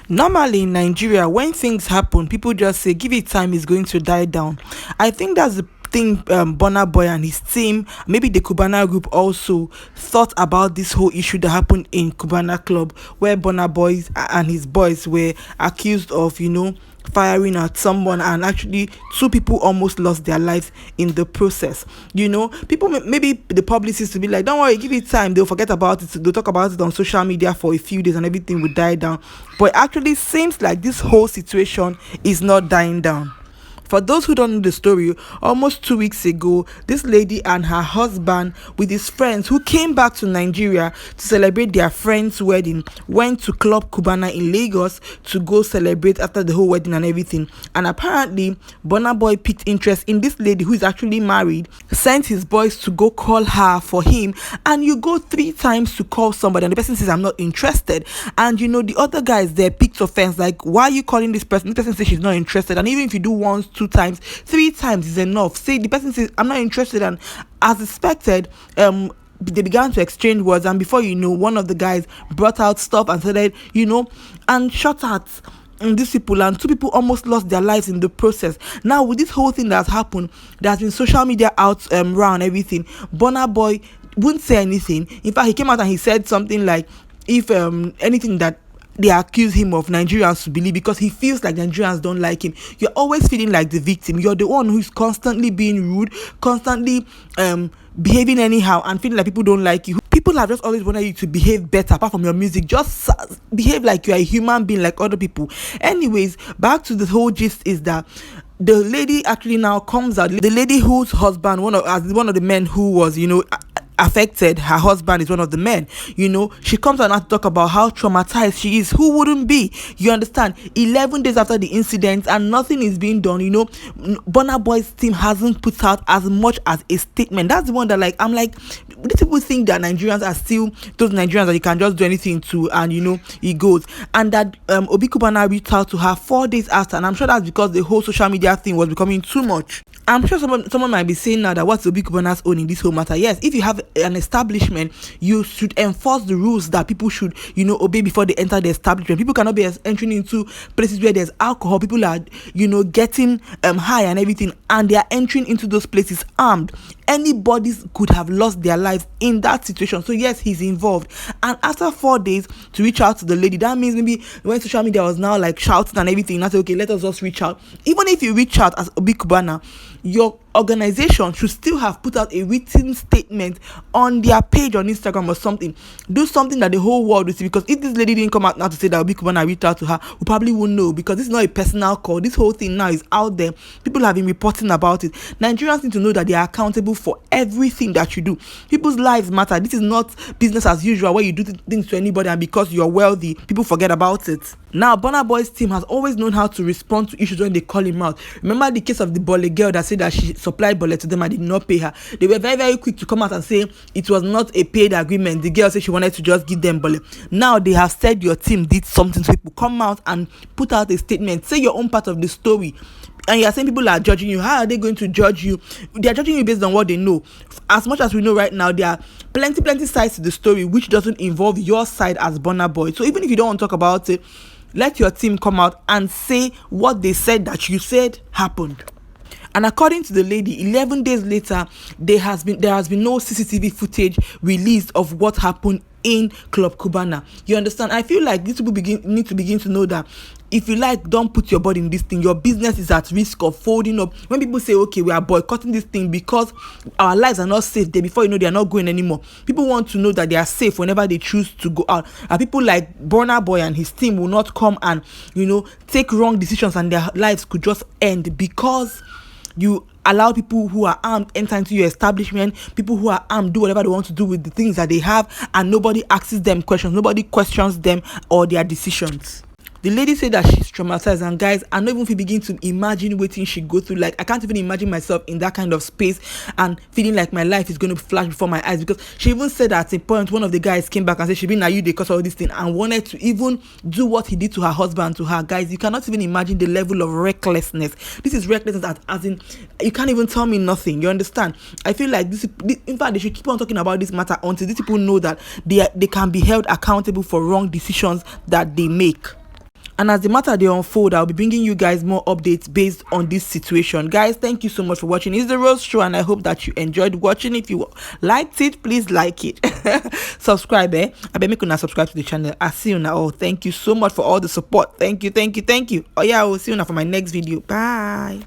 Normally in Nigeria, when things happen, people just say, give it time, it's going to die down. I think that's the thing. Burna Boy and his team, maybe the Cubana group, also thought about this whole issue that happened in Cubana Club, where Burna Boys and his boys were accused of, firing at someone, and actually two people almost lost their lives in the process. People, maybe the publicists will be like, don't worry, give it time, they'll forget about it, they'll talk about it on social media for a few days and everything will die down. But it actually seems like this whole situation is not dying down. For those who don't know the story, almost 2 weeks ago, this lady and her husband, with his friends who came back to Nigeria to celebrate their friend's wedding, went to Club Cubana in Lagos to go celebrate after the whole wedding and everything. And apparently, Burna Boy picked interest in this lady who is actually married, sent his boys to go call her for him. And you go 3 times to call somebody, and the person says, I'm not interested. And the other guys there picked offense, like, why are you calling this person? This person says she's not interested. And even if you do once, 2 times, 3 times is enough. Say the person says, I'm not interested, and as expected, they began to exchange words, and before you know, one of the guys brought out stuff and started, and shot at these people, and 2 people almost lost their lives in the process. Now, with this whole thing that has happened, there's been social media out around everything. Burna Boy wouldn't say anything. In fact, he came out and he said something like, if anything that they accuse him of, Nigerians to believe, because he feels like Nigerians don't like him. You're always feeling like the victim. You're the one who's constantly being rude, constantly behaving anyhow, and feeling like people don't like you. People have just always wanted you to behave better. Apart from your music, just behave like you're a human being like other people. Anyways, back to the whole gist is that the lady actually now comes out. The lady whose husband, one of the men who was, affected, her husband is one of the men. She comes out and to talk about how traumatized she is. Who wouldn't be? You understand? 11 days after the incident, and nothing is being done. Burna Boy's team hasn't put out as much as a statement. That's the one that, like, I'm like, these people think that Nigerians are still those Nigerians that you can just do anything to, and it goes. And that Obi Cubana reached out to her 4 days after, and I'm sure that's because the whole social media thing was becoming too much. I'm sure someone might be saying now that what's Obi Cubana's own in this whole matter? Yes, if you have an establishment, you should enforce the rules that people should, obey before they enter the establishment. People cannot be entering into places where there's alcohol. People are, getting high and everything, and they are entering into those places armed. Anybody could have lost their lives in that situation. So yes, he's involved. And after 4 days to reach out to the lady, that means maybe when social media was now like shouting and everything, I said, okay, let us just reach out. Even if you reach out as Obi Cubana, your organization should still have put out a written statement on their page on Instagram or something. Do something that the whole world will see, because if this lady didn't come out now to say that Obi Cubana reached out to her, we probably won't know, because this is not a personal call. This whole thing now is out there. People have been reporting about it. Nigerians need to know that they are accountable for everything that you do. People's lives matter. This is not business as usual where you do things to anybody and because you're wealthy, people forget about it. Now, Burna Boy's team has always known how to respond to issues when they call him out. Remember the case of the Bole girl that said that she supplied Bole to them and did not pay her? They were very, very quick to come out and say it was not a paid agreement. The girl said she wanted to just give them Bole. Now they have said your team did something to people. Come out and put out a statement. Say your own part of the story. And you are saying people are judging you. How are they going to judge you? They are judging you based on what they know. As much as we know right now, there are plenty sides to the story which doesn't involve your side as Burna Boy. So even if you don't want to talk about it, let your team come out and say what they said that you said happened. And according to the lady, 11 days later, there has been no CCTV footage released of what happened in Club Cubana. You understand? I feel like these people need to begin to know that if you don't put your body in this thing. Your business is at risk of folding up. When people say, okay, we are boycotting this thing because our lives are not safe there, before you know, they are not going anymore. People want to know that they are safe whenever they choose to go out. And people like Burna Boy and his team will not come and, take wrong decisions, and their lives could just end because you allow people who are armed enter into your establishment. People who are armed do whatever they want to do with the things that they have, and nobody asks them questions. Nobody questions them or their decisions. The lady said that she's traumatized, and guys, I don't even if you begin to imagine what she go through. Like, I can't even imagine myself in that kind of space and feeling like my life is going to flash before my eyes, because she even said that at a point one of the guys came back and said, Shebina, you because of this thing, and wanted to even do what he did to her husband, to her. Guys, you cannot even imagine the level of recklessness. This is recklessness as in you can't even tell me nothing. You understand? I feel like this, in fact, they should keep on talking about this matter until these people know that they can be held accountable for wrong decisions that they make. And as the matter they unfold, I'll be bringing you guys more updates based on this situation. Guys, thank you so much for watching. It's the Rose Show, and I hope that you enjoyed watching. If you liked it, please like it. Subscribe, I bet me could not subscribe to the channel. I see you now. Oh, thank you so much for all the support. Thank you. Oh yeah, I will see you now for my next video. Bye.